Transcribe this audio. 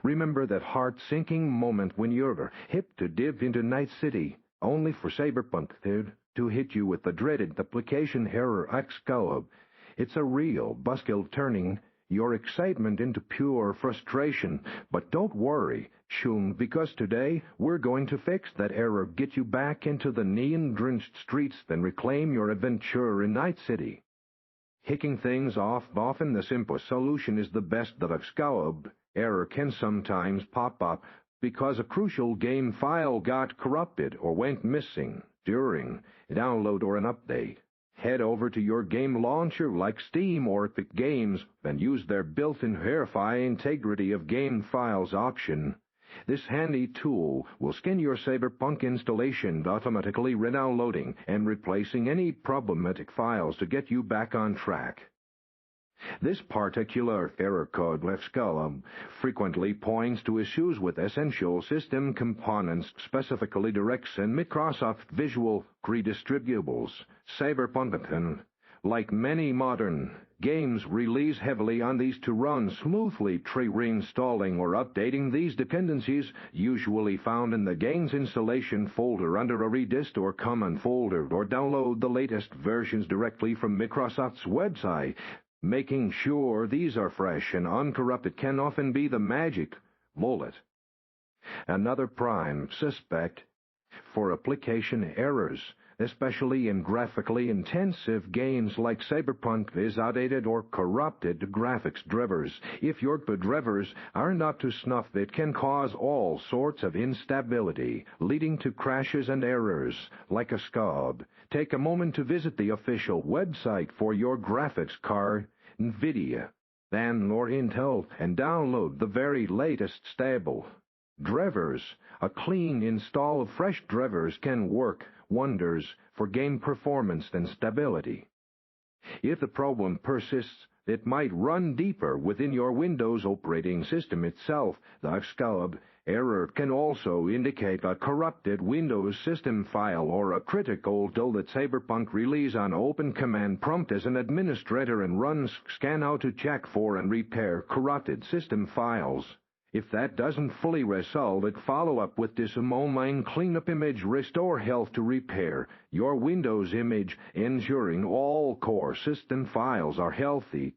Remember that heart-sinking moment when you're hip to div into Night City, only for Cyberpunk to hit you with the dreaded application error xc000007b. It's a real buskill turning your excitement into pure frustration. But don't worry, Shun, because today we're going to fix that error, get you back into the neon-drenched streets, then reclaim your adventure in Night City. Hicking things off, often the simplest solution is the best that xc000007b. Error can sometimes pop up because a crucial game file got corrupted or went missing during a download or an update. Head over to your game launcher like Steam or Epic Games and use their built-in Verify Integrity of Game Files option. This handy tool will scan your Cyberpunk installation, automatically re-downloading and replacing any problematic files to get you back on track. This particular error code xc000007b frequently points to issues with essential system components, specifically DirectX and Microsoft Visual redistributables. Cyberpunk, like many modern games, relies heavily on these to run smoothly. Try reinstalling or updating these dependencies, usually found in the game's installation folder under a redist or common folder, or download the latest versions directly from Microsoft's website. Making sure these are fresh and uncorrupted can often be the magic bullet. Another prime suspect for application errors, especially in graphically intensive games like Cyberpunk, is outdated or corrupted graphics drivers. If your drivers are not to snuff, it can cause all sorts of instability, leading to crashes and errors like xc000007b. Take a moment to visit the official website for your graphics card, NVIDIA, then or Intel, and download the very latest stable drivers. A clean install of fresh drivers can work wonders for game performance and stability. If the problem persists, it might run deeper within your Windows operating system itself. The xc000007b error can also indicate a corrupted Windows system file or a critical tool that Cyberpunk relies on. Open command prompt as an administrator and run scan how to check for and repair corrupted system files. If that doesn't fully resolve it, follow up with this online cleanup image. Restore health to repair your Windows image, ensuring all core system files are healthy.